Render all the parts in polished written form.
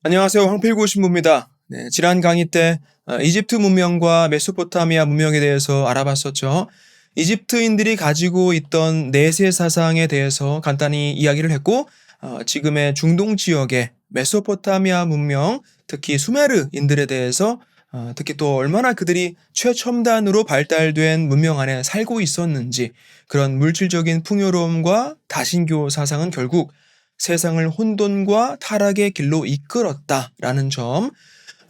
안녕하세요. 황필구 신부입니다. 네, 지난 강의 때 이집트 문명과 메소포타미아 문명에 대해서 알아봤었죠. 이집트인들이 가지고 있던 내세 사상에 대해서 간단히 이야기를 했고, 지금의 중동 지역의 메소포타미아 문명, 특히 수메르인들에 대해서 특히 또 얼마나 그들이 최첨단으로 발달된 문명 안에 살고 있었는지, 그런 물질적인 풍요로움과 다신교 사상은 결국 세상을 혼돈과 타락의 길로 이끌었다라는 점,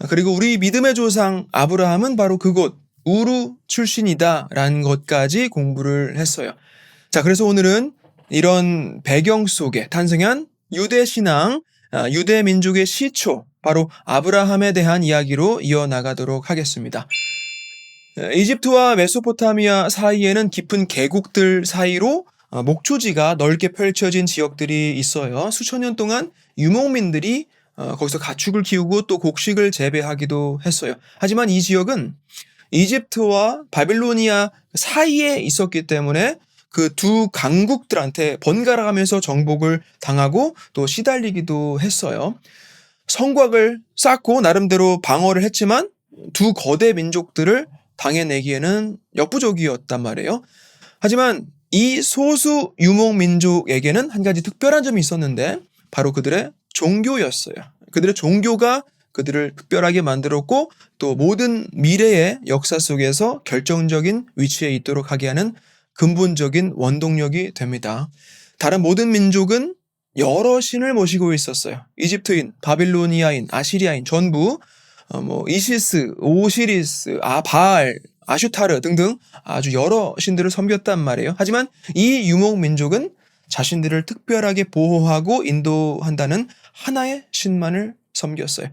그리고 우리 믿음의 조상 아브라함은 바로 그곳 우루 출신이다라는 것까지 공부를 했어요. 자, 그래서 오늘은 이런 배경 속에 탄생한 유대 신앙, 유대 민족의 시초, 바로 아브라함에 대한 이야기로 이어나가도록 하겠습니다. 이집트와 메소포타미아 사이에는 깊은 계곡들 사이로 목초지가 넓게 펼쳐진 지역들이 있어요. 수천 년 동안 유목민들이 거기서 가축을 키우고 또 곡식을 재배하기도 했어요. 하지만 이 지역은 이집트와 바빌로니아 사이에 있었기 때문에 그 두 강국들한테 번갈아 가면서 정복을 당하고 또 시달리기도 했어요. 성곽을 쌓고 나름대로 방어를 했지만 두 거대 민족들을 당해내기에는 역부족이었단 말이에요. 하지만 이 소수 유목민족에게는 한 가지 특별한 점이 있었는데 바로 그들의 종교였어요. 그들의 종교가 그들을 특별하게 만들었고 또 모든 미래의 역사 속에서 결정적인 위치에 있도록 하게 하는 근본적인 원동력이 됩니다. 다른 모든 민족은 여러 신을 모시고 있었어요. 이집트인, 바빌로니아인, 아시리아인 전부 이시스, 오시리스, 바알, 아슈타르 등등 아주 여러 신들을 섬겼단 말이에요. 하지만 이 유목민족은 자신들을 특별하게 보호하고 인도한다는 하나의 신만을 섬겼어요.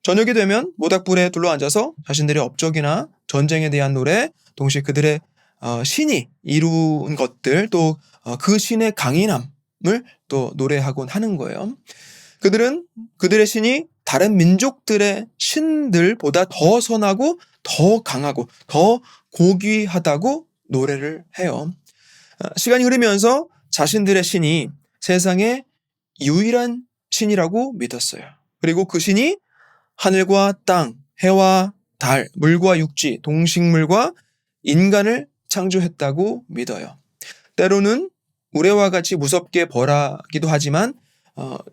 저녁이 되면 모닥불에 둘러앉아서 자신들의 업적이나 전쟁에 대한 노래, 동시에 그들의 신이 이룬 것들, 또 그 신의 강인함을 또 노래하곤 하는 거예요. 그들은 그들의 신이 다른 민족들의 신들보다 더 선하고 더 강하고 더 고귀하다고 노래를 해요. 시간이 흐르면서 자신들의 신이 세상의 유일한 신이라고 믿었어요. 그리고 그 신이 하늘과 땅, 해와 달, 물과 육지, 동식물과 인간을 창조했다고 믿어요. 때로는 우레와 같이 무섭게 벌하기도 하지만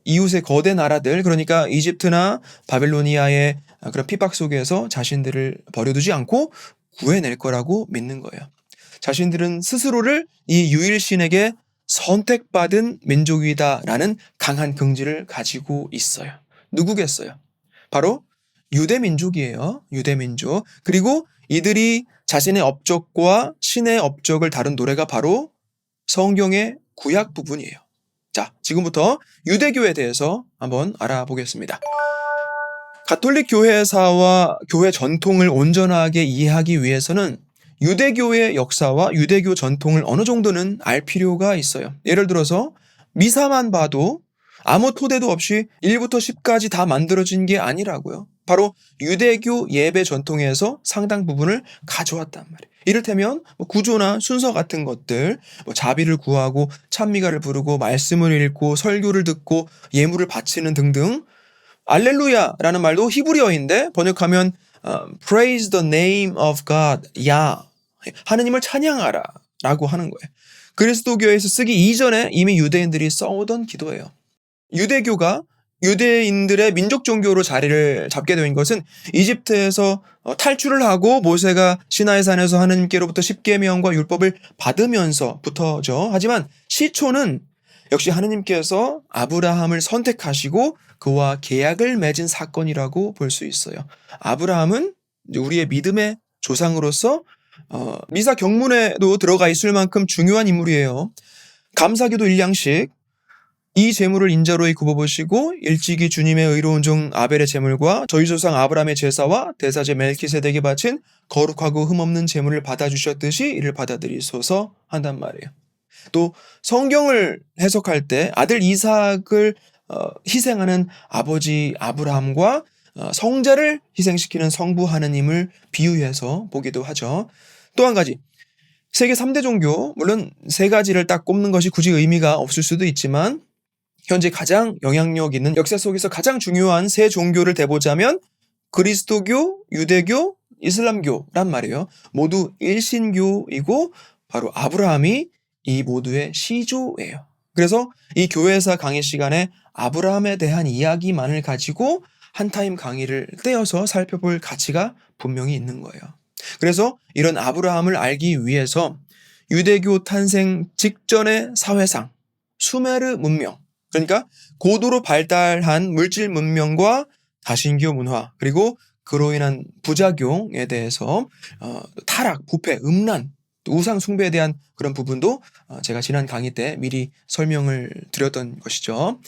이웃의 거대 나라들, 그러니까 이집트나 바빌로니아의 그런 핍박 속에서 자신들을 버려두지 않고 구해낼 거라고 믿는 거예요. 자신들은 스스로를 이 유일신에게 선택받은 민족이다라는 강한 긍지를 가지고 있어요. 누구겠어요? 바로 유대민족이에요. 유대민족. 그리고 이들이 자신의 업적과 신의 업적을 다룬 노래가 바로 성경의 구약 부분이에요. 자, 지금부터 유대교에 대해서 한번 알아보겠습니다. 가톨릭 교회사와 교회 전통을 온전하게 이해하기 위해서는 유대교의 역사와 유대교 전통을 어느 정도는 알 필요가 있어요. 예를 들어서 미사만 봐도 아무 토대도 없이 1부터 10까지 다 만들어진 게 아니라고요. 바로 유대교 예배 전통에서 상당 부분을 가져왔단 말이에요. 이를테면 구조나 순서 같은 것들, 자비를 구하고 찬미가를 부르고 말씀을 읽고 설교를 듣고 예물을 바치는 등등. 알렐루야라는 말도 히브리어인데 번역하면 Praise the name of God, 야, 하느님을 찬양하라 라고 하는 거예요. 그리스도교에서 쓰기 이전에 이미 유대인들이 써오던 기도예요. 유대교가 유대인들의 민족 종교로 자리를 잡게 된 것은 이집트에서 탈출을 하고 모세가 시나이 산에서 하느님께로부터 십계명과 율법을 받으면서부터죠. 하지만 시초는 역시 하느님께서 아브라함을 선택하시고 그와 계약을 맺은 사건이라고 볼 수 있어요. 아브라함은 우리의 믿음의 조상으로서 미사 경문에도 들어가 있을 만큼 중요한 인물이에요. 감사기도 1량씩 이 제물을 인자로이 굽어보시고 일찍이 주님의 의로운 종 아벨의 제물과 저희 조상 아브라함의 제사와 대사제 멜키세덱이 바친 거룩하고 흠없는 제물을 받아주셨듯이 이를 받아들이소서 한단 말이에요. 또 성경을 해석할 때 아들 이삭을 희생하는 아버지 아브라함과 성자를 희생시키는 성부 하느님을 비유해서 보기도 하죠. 또 한 가지, 세계 3대 종교, 물론 세 가지를 딱 꼽는 것이 굳이 의미가 없을 수도 있지만 현재 가장 영향력 있는 역사 속에서 가장 중요한 세 종교를 대보자면 그리스도교, 유대교, 이슬람교란 말이에요. 모두 일신교이고 바로 아브라함이 이 모두의 시조예요. 그래서 이 교회사 강의 시간에 아브라함에 대한 이야기만을 가지고 한 타임 강의를 떼어서 살펴볼 가치가 분명히 있는 거예요. 그래서 이런 아브라함을 알기 위해서 유대교 탄생 직전의 사회상, 수메르 문명, 그러니까 고도로 발달한 물질 문명과 다신교 문화, 그리고 그로 인한 부작용에 대해서 타락, 부패, 음란, 우상 숭배에 대한 그런 부분도 제가 지난 강의 때 미리 설명을 드렸던 것이죠.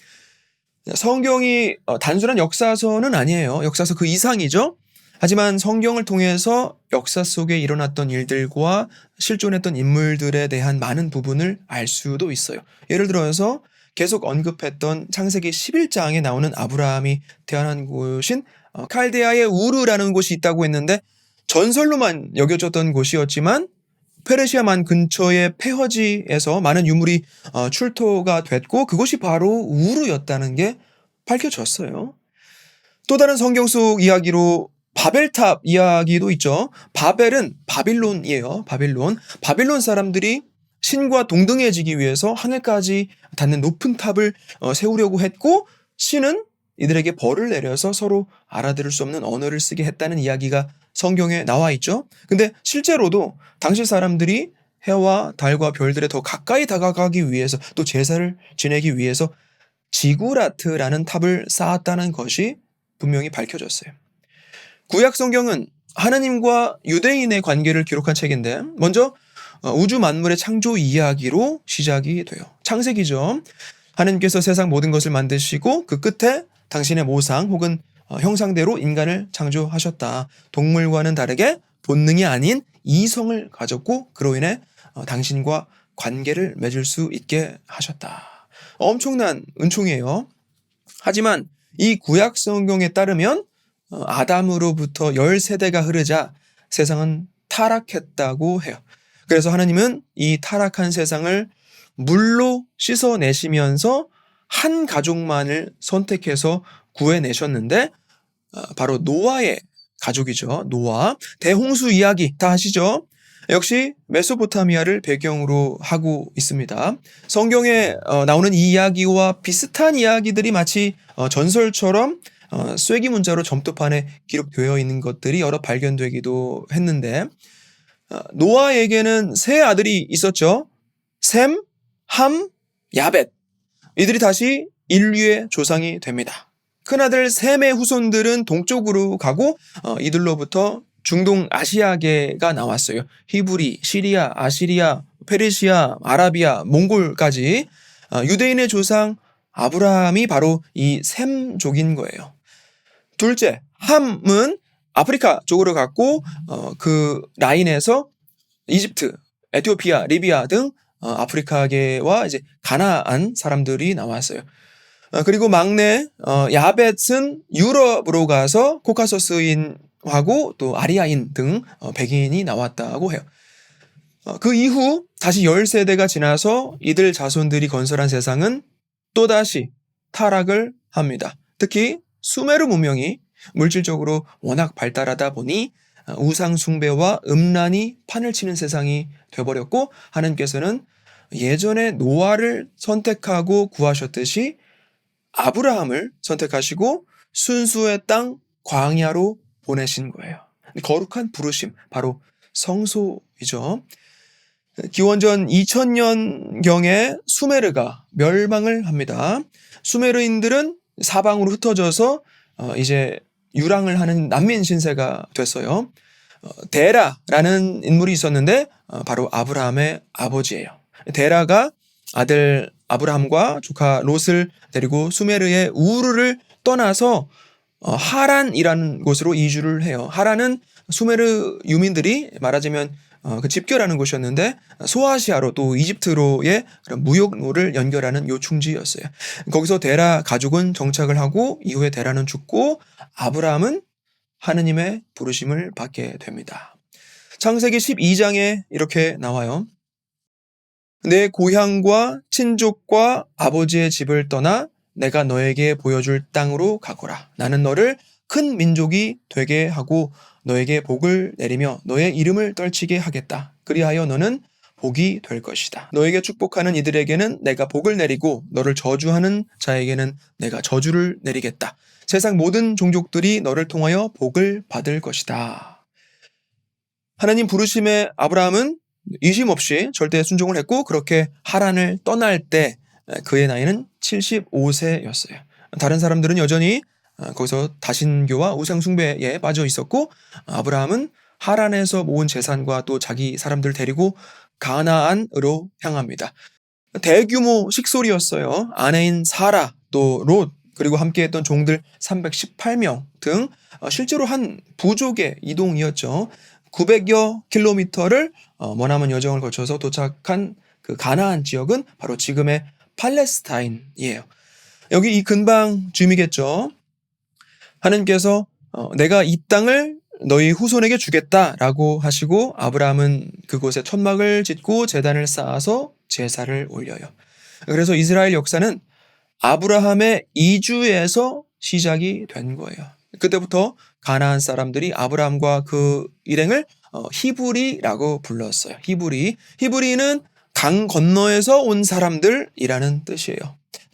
성경이 단순한 역사서는 아니에요. 역사서 그 이상이죠. 하지만 성경을 통해서 역사 속에 일어났던 일들과 실존했던 인물들에 대한 많은 부분을 알 수도 있어요. 예를 들어서 계속 언급했던 창세기 11장에 나오는 아브라함이 태어난 곳인 칼데아의 우르라는 곳이 있다고 했는데 전설로만 여겨졌던 곳이었지만 페르시아만 근처의 폐허지에서 많은 유물이 출토가 됐고 그곳이 바로 우르였다는 게 밝혀졌어요. 또 다른 성경 속 이야기로 바벨탑 이야기도 있죠. 바벨은 바빌론이에요. 바빌론 사람들이 신과 동등해지기 위해서 하늘까지 닿는 높은 탑을 세우려고 했고 신은 이들에게 벌을 내려서 서로 알아들을 수 없는 언어를 쓰게 했다는 이야기가 성경에 나와 있죠. 근데 실제로도 당시 사람들이 해와 달과 별들에 더 가까이 다가가기 위해서 또 제사를 지내기 위해서 지구라트라는 탑을 쌓았다는 것이 분명히 밝혀졌어요. 구약 성경은 하나님과 유대인의 관계를 기록한 책인데 먼저 우주 만물의 창조 이야기로 시작이 돼요. 창세기죠. 하나님께서 세상 모든 것을 만드시고 그 끝에 당신의 모상 혹은 형상대로 인간을 창조하셨다. 동물과는 다르게 본능이 아닌 이성을 가졌고 그로 인해 당신과 관계를 맺을 수 있게 하셨다. 엄청난 은총이에요. 하지만 이 구약 성경에 따르면 아담으로부터 10세대가 흐르자 세상은 타락했다고 해요. 그래서 하나님은 이 타락한 세상을 물로 씻어내시면서 한 가족만을 선택해서 구해내셨는데 바로 노아의 가족이죠. 노아. 대홍수 이야기 다 아시죠? 역시 메소포타미아를 배경으로 하고 있습니다. 성경에 나오는 이 이야기와 비슷한 이야기들이 마치 전설처럼 쐐기 문자로 점토판에 기록되어 있는 것들이 여러 발견되기도 했는데 노아에게는 세 아들이 있었죠. 셈, 함, 야벳. 이들이 다시 인류의 조상이 됩니다. 큰아들 셈의 후손들은 동쪽으로 가고 이들로부터 중동 아시아계가 나왔어요. 히브리, 시리아, 아시리아, 페르시아, 아라비아, 몽골까지 유대인의 조상 아브라함이 바로 이 셈족인 거예요. 둘째, 함은 아프리카 쪽으로 갔고 그 라인에서 이집트, 에티오피아, 리비아 등 아프리카계와 이제 가나안 사람들이 나왔어요. 그리고 막내 야벳은 유럽으로 가서 코카소스인하고 또 아리아인 등 백인이 나왔다고 해요. 그 이후 다시 10세대가 지나서 이들 자손들이 건설한 세상은 또다시 타락을 합니다. 특히 수메르 문명이 물질적으로 워낙 발달하다 보니 우상 숭배와 음란이 판을 치는 세상이 되어버렸고 하나님께서는 예전에 노아를 선택하고 구하셨듯이 아브라함을 선택하시고 순수의 땅 광야로 보내신 거예요. 거룩한 부르심, 바로 성소이죠. 기원전 2000년경에 수메르가 멸망을 합니다. 수메르인들은 사방으로 흩어져서 이제 유랑을 하는 난민 신세가 됐어요. 데라라는 인물이 있었는데 바로 아브라함의 아버지예요. 데라가 아들 아브라함과 조카 롯을 데리고 수메르의 우르를 떠나서 하란이라는 곳으로 이주를 해요. 하란은 수메르 유민들이 말하자면 그 집결하는 곳이었는데 소아시아로 또 이집트로의 그런 무역로를 연결하는 요충지였어요. 거기서 데라 가족은 정착을 하고 이후에 데라는 죽고 아브라함은 하느님의 부르심을 받게 됩니다. 창세기 12장에 이렇게 나와요. 내 고향과 친족과 아버지의 집을 떠나 내가 너에게 보여줄 땅으로 가거라. 나는 너를 큰 민족이 되게 하고 너에게 복을 내리며 너의 이름을 떨치게 하겠다. 그리하여 너는 복이 될 것이다. 너에게 축복하는 이들에게는 내가 복을 내리고 너를 저주하는 자에게는 내가 저주를 내리겠다. 세상 모든 종족들이 너를 통하여 복을 받을 것이다. 하나님 부르심에 아브라함은 이심 없이 절대 순종을 했고 그렇게 하란을 떠날 때 그의 나이는 75세였어요. 다른 사람들은 여전히 거기서 다신교와 우상숭배에 빠져 있었고 아브라함은 하란에서 모은 재산과 또 자기 사람들 데리고 가나안으로 향합니다. 대규모 식솔이었어요. 아내인 사라, 또 롯, 그리고 함께했던 종들 318명 등 실제로 한 부족의 이동이었죠. 900여 킬로미터를 머나먼 여정을 거쳐서 도착한 그 가나안 지역은 바로 지금의 팔레스타인이에요. 여기 이 근방 줌이겠죠. 하나님께서 내가 이 땅을 너희 후손에게 주겠다라고 하시고 아브라함은 그곳에 천막을 짓고 제단을 쌓아서 제사를 올려요. 그래서 이스라엘 역사는 아브라함의 이주에서 시작이 된 거예요. 그때부터 가나안 사람들이 아브라함과 그 일행을 히브리라고 불렀어요. 히브리는 강 건너에서 온 사람들이라는 뜻이에요.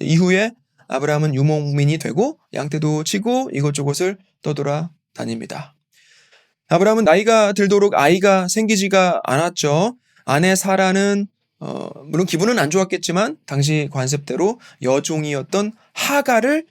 이후에 아브라함은 유목민이 되고 양떼도 치고 이곳저곳을 떠돌아다닙니다. 아브라함은 나이가 들도록 아이가 생기지가 않았죠. 아내 사라는 물론 기분은 안 좋았겠지만 당시 관습대로 여종이었던 하갈을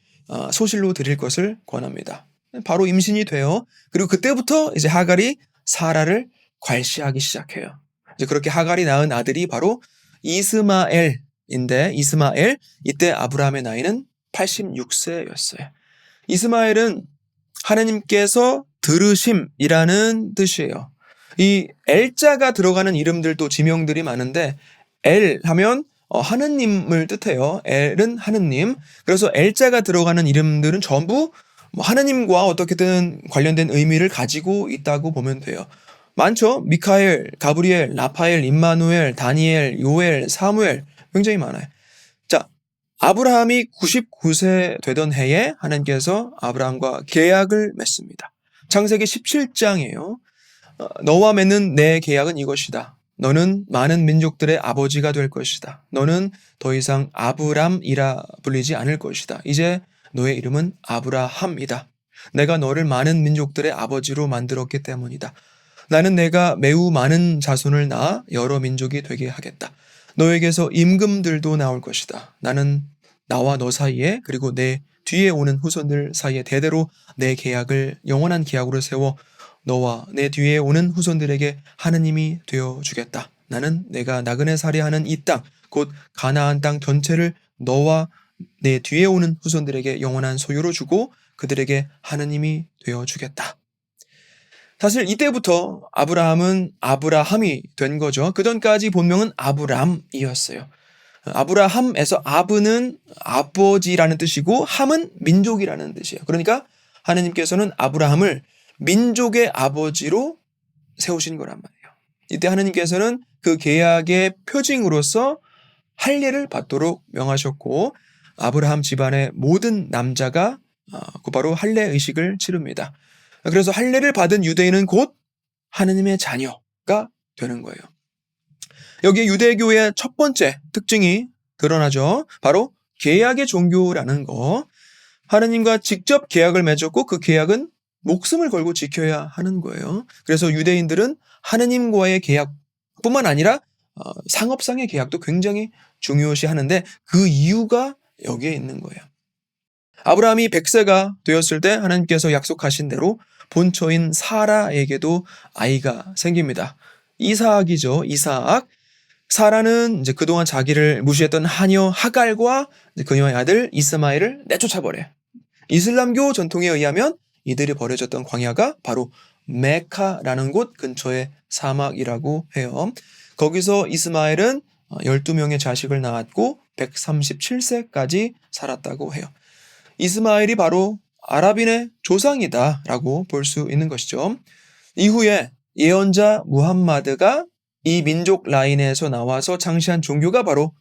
소실로 드릴 것을 권합니다. 바로 임신이 돼요. 그리고 그때부터 이제 하갈이 사라를 괄시하기 시작해요. 이제 그렇게 하갈이 낳은 아들이 바로 이스마엘인데 이스마엘 이때 아브라함의 나이는 86세였어요. 이스마엘은 하나님께서 들으심이라는 뜻이에요. 이 엘자가 들어가는 이름들도 지명들이 많은데 엘 하면 하느님을 뜻해요. 엘은 하느님. 그래서 엘자가 들어가는 이름들은 전부 하느님과 어떻게든 관련된 의미를 가지고 있다고 보면 돼요. 많죠. 미카엘, 가브리엘, 라파엘, 임마누엘, 다니엘, 요엘, 사무엘 굉장히 많아요. 자, 아브라함이 99세 되던 해에 하나님께서 아브라함과 계약을 맺습니다. 창세기 17장이에요. 너와 맺는 내 계약은 이것이다. 너는 많은 민족들의 아버지가 될 것이다. 너는 더 이상 아브람이라 불리지 않을 것이다. 이제 너의 이름은 아브라함이다. 내가 너를 많은 민족들의 아버지로 만들었기 때문이다. 나는 내가 매우 많은 자손을 낳아 여러 민족이 되게 하겠다. 너에게서 임금들도 나올 것이다. 나는 나와 너 사이에 그리고 내 뒤에 오는 후손들 사이에 대대로 내 계약을 영원한 계약으로 세워 너와 내 뒤에 오는 후손들에게 하느님이 되어주겠다. 나는 내가 나그네 살이하는 이 땅, 곧 가나안 땅 전체를 너와 내 뒤에 오는 후손들에게 영원한 소유로 주고 그들에게 하느님이 되어주겠다. 사실 이때부터 아브라함은 아브라함이 된 거죠. 그전까지 본명은 아브람이었어요. 아브라함에서 아브는 아버지라는 뜻이고 함은 민족이라는 뜻이에요. 그러니까 하느님께서는 아브라함을 민족의 아버지로 세우신 거란 말이에요. 이때 하느님께서는 그 계약의 표징으로서 할례를 받도록 명하셨고 아브라함 집안의 모든 남자가 곧바로 할례 의식을 치릅니다. 그래서 할례를 받은 유대인은 곧 하느님의 자녀가 되는 거예요. 여기에 유대교의 첫 번째 특징이 드러나죠. 바로 계약의 종교라는 거. 하느님과 직접 계약을 맺었고 그 계약은 목숨을 걸고 지켜야 하는 거예요. 그래서 유대인들은 하느님과의 계약뿐만 아니라 상업상의 계약도 굉장히 중요시하는데 그 이유가 여기에 있는 거예요. 아브라함이 100세가 되었을 때 하나님께서 약속하신 대로 본처인 사라에게도 아이가 생깁니다. 이삭이죠. 이삭. 사라는 이제 그동안 자기를 무시했던 하녀 하갈과 그녀의 아들 이스마엘을 내쫓아버려요. 이슬람교 전통에 의하면 이들이 버려졌던 광야가 바로 메카라는 곳 근처의 사막이라고 해요. 거기서 이스마엘은 12명의 자식을 낳았고 137세까지 살았다고 해요. 이스마엘이 바로 아랍인의 조상이다라고 볼 수 있는 것이죠. 이후에 예언자 무함마드가 이 민족 라인에서 나와서 창시한 종교가 바로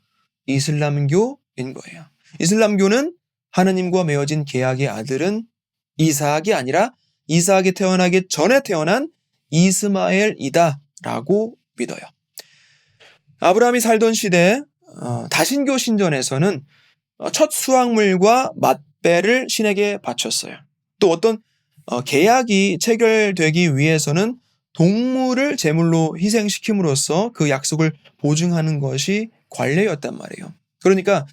이슬람교인 거예요. 이슬람교는 하느님과 맺어진 계약의 아들은 이삭이 아니라 이삭이 태어나기 전에 태어난 이스마엘이다 라고 믿어요. 아브라함이 살던 시대 다신교 신전에서는 첫 수확물과 맛배를 신에게 바쳤어요. 또 어떤 계약이 체결되기 위해서는 동물을 제물로 희생시킴으로써 그 약속을 보증하는 것이 관례였단 말이에요. 그러니까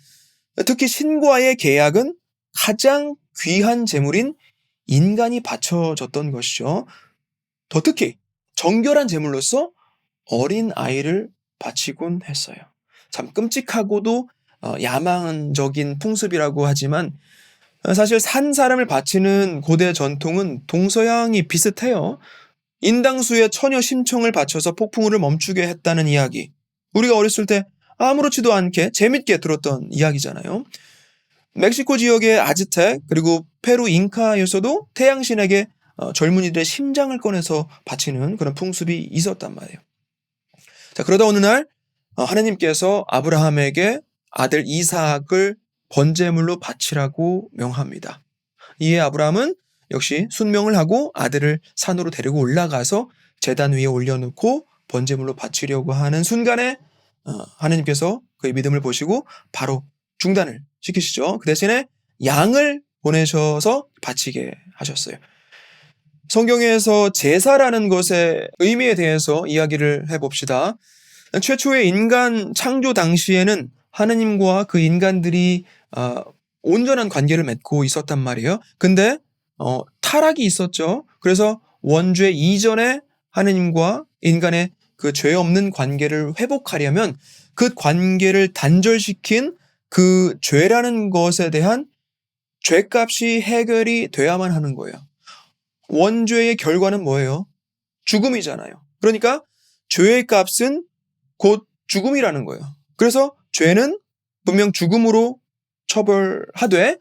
특히 신과의 계약은 가장 귀한 제물인 인간이 바쳐졌던 것이죠. 더 특히 정결한 제물로서 어린 아이를 바치곤 했어요. 참 끔찍하고도 야만적인 풍습이라고 하지만 사실 산 사람을 바치는 고대 전통은 동서양이 비슷해요. 인당수의 처녀 심청을 바쳐서 폭풍우를 멈추게 했다는 이야기. 우리가 어렸을 때 아무렇지도 않게 재밌게 들었던 이야기잖아요. 멕시코 지역의 아즈텍 그리고 페루 잉카에서도 태양신에게 젊은이들의 심장을 꺼내서 바치는 그런 풍습이 있었단 말이에요. 자, 그러다 어느 날 하나님께서 아브라함에게 아들 이삭을 번제물로 바치라고 명합니다. 이에 아브라함은 역시 순명을 하고 아들을 산으로 데리고 올라가서 제단 위에 올려놓고 번제물로 바치려고 하는 순간에 하나님께서 그의 믿음을 보시고 바로 중단을 시키시죠. 그 대신에 양을 보내셔서 바치게 하셨어요. 성경에서 제사라는 것의 의미에 대해서 이야기를 해봅시다. 최초의 인간 창조 당시에는 하느님과 그 인간들이 온전한 관계를 맺고 있었단 말이에요. 근데 타락이 있었죠. 그래서 원죄 이전에 하느님과 인간의 그 죄 없는 관계를 회복하려면 그 관계를 단절시킨 그 죄라는 것에 대한 죄값이 해결이 돼야만 하는 거예요. 원죄의 결과는 뭐예요? 죽음이잖아요. 그러니까 죄의 값은 곧 죽음이라는 거예요. 그래서 죄는 분명 죽음으로 처벌하되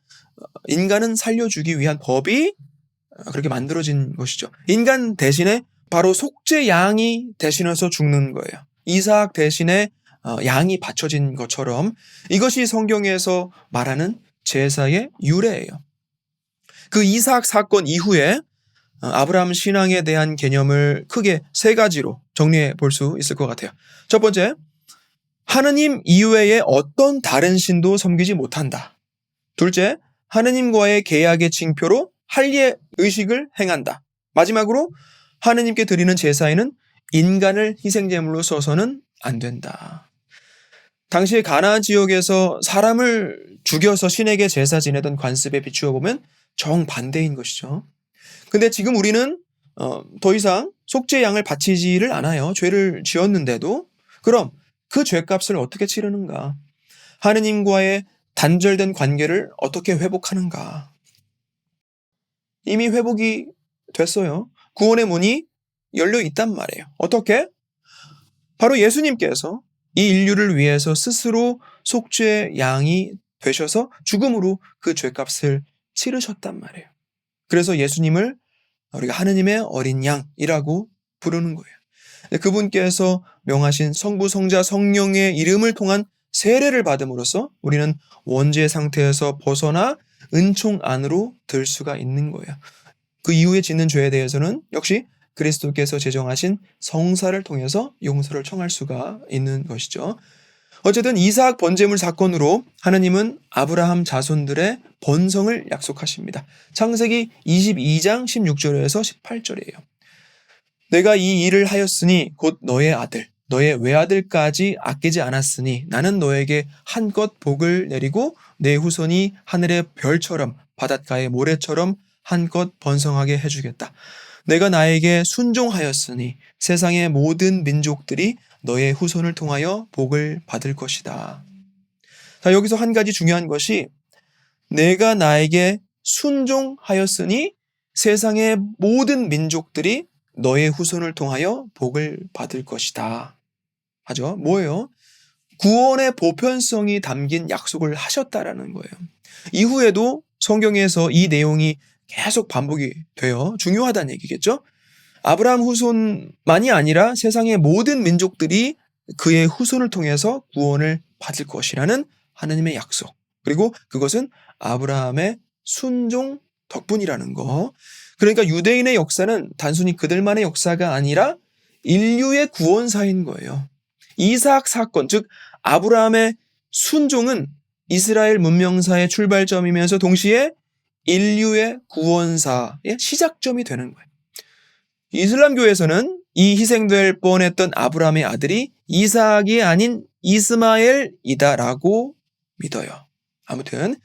인간은 살려주기 위한 법이 그렇게 만들어진 것이죠. 인간 대신에 바로 속죄 양이 대신해서 죽는 거예요. 이삭 대신에 양이 바쳐진 것처럼 이것이 성경에서 말하는 제사의 유래예요. 그 이삭 사건 이후에 아브라함 신앙에 대한 개념을 크게 세 가지로 정리해 볼 수 있을 것 같아요. 첫 번째, 하느님 이외에 어떤 다른 신도 섬기지 못한다. 둘째, 하느님과의 계약의 징표로 할례 의식을 행한다. 마지막으로 하느님께 드리는 제사에는 인간을 희생제물로 써서는 안 된다. 당시에 가나안 지역에서 사람을 죽여서 신에게 제사 지내던 관습에 비추어 보면 정반대인 것이죠. 근데 지금 우리는 더 이상 속죄 양을 바치지를 않아요. 죄를 지었는데도. 그럼 그 죄값을 어떻게 치르는가? 하느님과의 단절된 관계를 어떻게 회복하는가? 이미 회복이 됐어요. 구원의 문이 열려 있단 말이에요. 어떻게? 바로 예수님께서 이 인류를 위해서 스스로 속죄 양이 되셔서 죽음으로 그 죄값을 치르셨단 말이에요. 그래서 예수님을 우리가 하느님의 어린 양이라고 부르는 거예요. 그분께서 명하신 성부, 성자, 성령의 이름을 통한 세례를 받음으로써 우리는 원죄 상태에서 벗어나 은총 안으로 들 수가 있는 거예요. 그 이후에 짓는 죄에 대해서는 역시 그리스도께서 제정하신 성사를 통해서 용서를 청할 수가 있는 것이죠. 어쨌든 이삭 번제물 사건으로 하나님은 아브라함 자손들의 번성을 약속하십니다. 창세기 22장 16절에서 18절이에요. 내가 이 일을 하였으니 곧 너의 아들, 너의 외아들까지 아끼지 않았으니 나는 너에게 한껏 복을 내리고 내 후손이 하늘의 별처럼 바닷가의 모래처럼 한껏 번성하게 해주겠다. 내가 나에게 순종하였으니 세상의 모든 민족들이 너의 후손을 통하여 복을 받을 것이다. 자, 여기서 한 가지 중요한 것이 내가 나에게 순종하였으니 세상의 모든 민족들이 너의 후손을 통하여 복을 받을 것이다. 하죠. 뭐예요? 구원의 보편성이 담긴 약속을 하셨다라는 거예요. 이후에도 성경에서 이 내용이 계속 반복이 돼요. 중요하다는 얘기겠죠? 아브라함 후손만이 아니라 세상의 모든 민족들이 그의 후손을 통해서 구원을 받을 것이라는 하나님의 약속. 그리고 그것은 아브라함의 순종 덕분이라는 거. 그러니까 유대인의 역사는 단순히 그들만의 역사가 아니라 인류의 구원사인 거예요. 이삭 사건, 즉 아브라함의 순종은 이스라엘 문명사의 출발점이면서 동시에 인류의 구원사의 시작점이 되는 거예요. 이슬람교에서는 이 희생될 뻔했던 아브라함의 아들이 이삭이 아닌 이스마엘이다라고 믿어요. 아무튼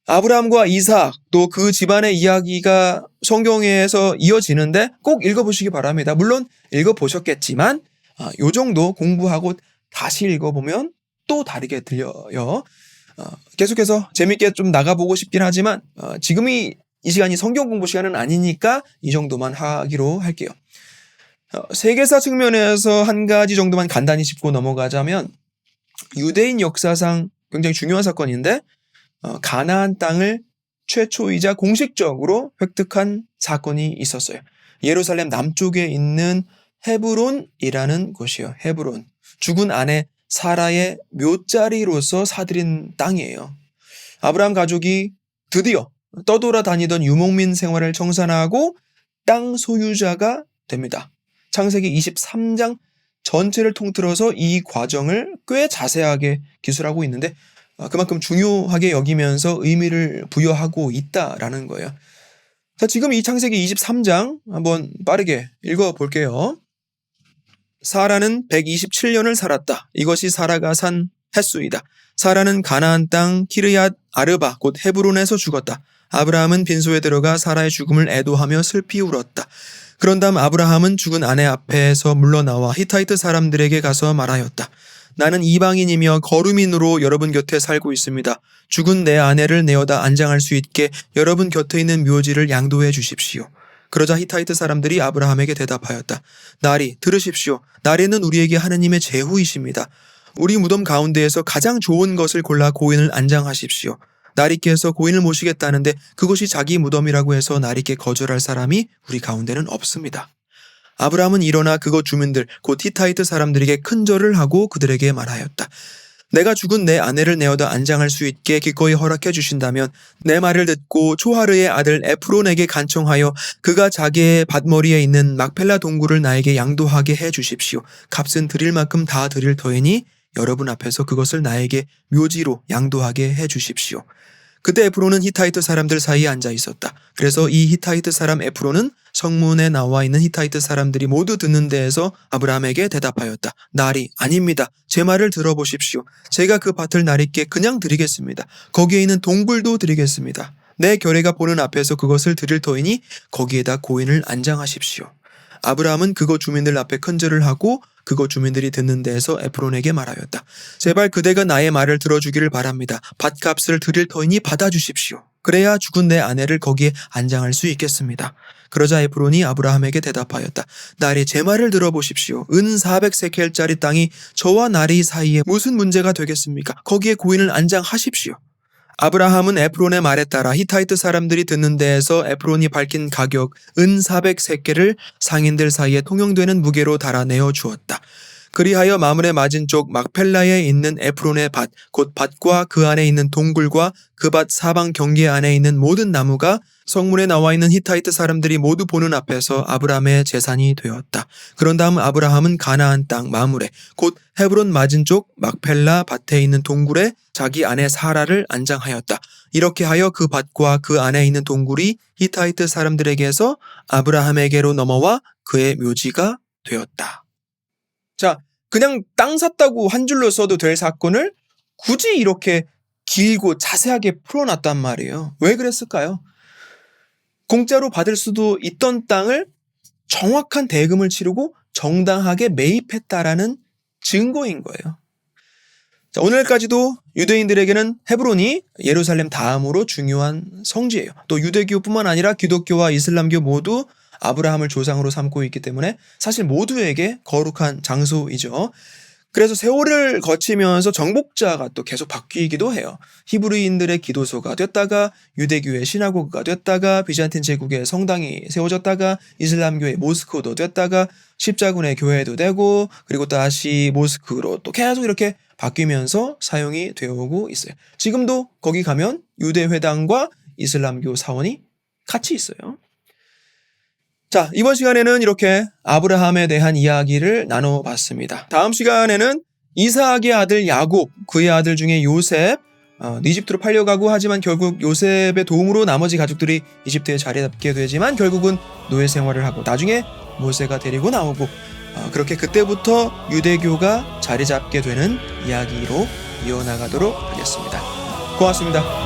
아브라함과 이삭 또 그 집안의 이야기가 성경에서 이어지는데 꼭 읽어보시기 바랍니다. 물론 읽어보셨겠지만 요 정도 공부하고 다시 읽어보면 또 다르게 들려요. 계속해서 재밌게 좀 나가보고 싶긴 하지만 지금이 이 시간이 성경 공부 시간은 아니니까 이 정도만 하기로 할게요. 세계사 측면에서 한 가지 정도만 간단히 짚고 넘어가자면 유대인 역사상 굉장히 중요한 사건인데 가나안 땅을 최초이자 공식적으로 획득한 사건이 있었어요. 예루살렘 남쪽에 있는 헤브론이라는 곳이에요. 헤브론. 죽은 아내 사라의 묘자리로서 사들인 땅이에요. 아브라함 가족이 드디어 떠돌아다니던 유목민 생활을 청산하고 땅 소유자가 됩니다. 창세기 23장 전체를 통틀어서 이 과정을 꽤 자세하게 기술하고 있는데 그만큼 중요하게 여기면서 의미를 부여하고 있다라는 거예요. 자, 지금 이 창세기 23장 한번 빠르게 읽어볼게요. 사라는 127년을 살았다. 이것이 사라가 산 햇수이다. 사라는 가나안 땅 키르얏 아르바 곧 헤브론에서 죽었다. 아브라함은 빈소에 들어가 사라의 죽음을 애도하며 슬피 울었다. 그런 다음 아브라함은 죽은 아내 앞에서 물러나와 히타이트 사람들에게 가서 말하였다. 나는 이방인이며 거류민으로 여러분 곁에 살고 있습니다. 죽은 내 아내를 내어다 안장할 수 있게 여러분 곁에 있는 묘지를 양도해 주십시오. 그러자 히타이트 사람들이 아브라함에게 대답하였다. 나리, 들으십시오. 나리는 우리에게 하느님의 제후이십니다. 우리 무덤 가운데에서 가장 좋은 것을 골라 고인을 안장하십시오. 나리께서 고인을 모시겠다는데 그것이 자기 무덤이라고 해서 나리께 거절할 사람이 우리 가운데는 없습니다. 아브라함은 일어나 그곳 주민들 곧 히타이트 사람들에게 큰절을 하고 그들에게 말하였다. 내가 죽은 내 아내를 내어다 안장할 수 있게 기꺼이 허락해 주신다면 내 말을 듣고 초하르의 아들 에프론에게 간청하여 그가 자기의 밭머리에 있는 막펠라 동굴을 나에게 양도하게 해 주십시오. 값은 드릴 만큼 다 드릴 터이니 여러분 앞에서 그것을 나에게 묘지로 양도하게 해 주십시오. 그때 에프론은 히타이트 사람들 사이에 앉아 있었다. 그래서 이 히타이트 사람 에프론은 성문에 나와 있는 히타이트 사람들이 모두 듣는 데에서 아브라함에게 대답하였다. 나리, 아닙니다. 제 말을 들어보십시오. 제가 그 밭을 나리께 그냥 드리겠습니다. 거기에 있는 동굴도 드리겠습니다. 내 결례가 보는 앞에서 그것을 드릴 터이니 거기에다 고인을 안장하십시오. 아브라함은 그곳 주민들 앞에 큰절을 하고 그곳 주민들이 듣는 데에서 에프론에게 말하였다. 제발 그대가 나의 말을 들어주기를 바랍니다. 밭값을 드릴 터이니 받아주십시오. 그래야 죽은 내 아내를 거기에 안장할 수 있겠습니다. 그러자 에프론이 아브라함에게 대답하였다. 나리, 제 말을 들어보십시오. 은 400세켈짜리 땅이 저와 나리 사이에 무슨 문제가 되겠습니까? 거기에 고인을 안장하십시오. 아브라함은 에프론의 말에 따라 히타이트 사람들이 듣는 데에서 에프론이 밝힌 가격 은 400세켈을 상인들 사이에 통용되는 무게로 달아내어 주었다. 그리하여 마물의 맞은쪽 막펠라에 있는 에프론의 밭, 곧 밭과 그 안에 있는 동굴과 그 밭 사방 경계 안에 있는 모든 나무가 성문에 나와 있는 히타이트 사람들이 모두 보는 앞에서 아브라함의 재산이 되었다. 그런 다음 아브라함은 가나안 땅 마물에 곧 헤브론 맞은쪽 막펠라 밭에 있는 동굴에 자기 아내 사라를 안장하였다. 이렇게 하여 그 밭과 그 안에 있는 동굴이 히타이트 사람들에게서 아브라함에게로 넘어와 그의 묘지가 되었다. 자, 그냥 땅 샀다고 한 줄로 써도 될 사건을 굳이 이렇게 길고 자세하게 풀어놨단 말이에요. 왜 그랬을까요? 공짜로 받을 수도 있던 땅을 정확한 대금을 치르고 정당하게 매입했다라는 증거인 거예요. 자, 오늘까지도 유대인들에게는 헤브론이 예루살렘 다음으로 중요한 성지예요. 또 유대교뿐만 아니라 기독교와 이슬람교 모두 아브라함을 조상으로 삼고 있기 때문에 사실 모두에게 거룩한 장소이죠. 그래서 세월을 거치면서 정복자가 또 계속 바뀌기도 해요. 히브리인들의 기도소가 됐다가 유대교의 시나고그가 됐다가 비잔틴 제국의 성당이 세워졌다가 이슬람교의 모스크도 됐다가 십자군의 교회도 되고 그리고 다시 모스크로 또 계속 이렇게 바뀌면서 사용이 되어오고 있어요. 지금도 거기 가면 유대회당과 이슬람교 사원이 같이 있어요. 자, 이번 시간에는 이렇게 아브라함에 대한 이야기를 나눠봤습니다. 다음 시간에는 이삭의 아들 야곱, 그의 아들 중에 요셉, 이집트로 팔려가고 하지만 결국 요셉의 도움으로 나머지 가족들이 이집트에 자리 잡게 되지만 결국은 노예 생활을 하고 나중에 모세가 데리고 나오고 그렇게 그때부터 유대교가 자리 잡게 되는 이야기로 이어나가도록 하겠습니다. 고맙습니다.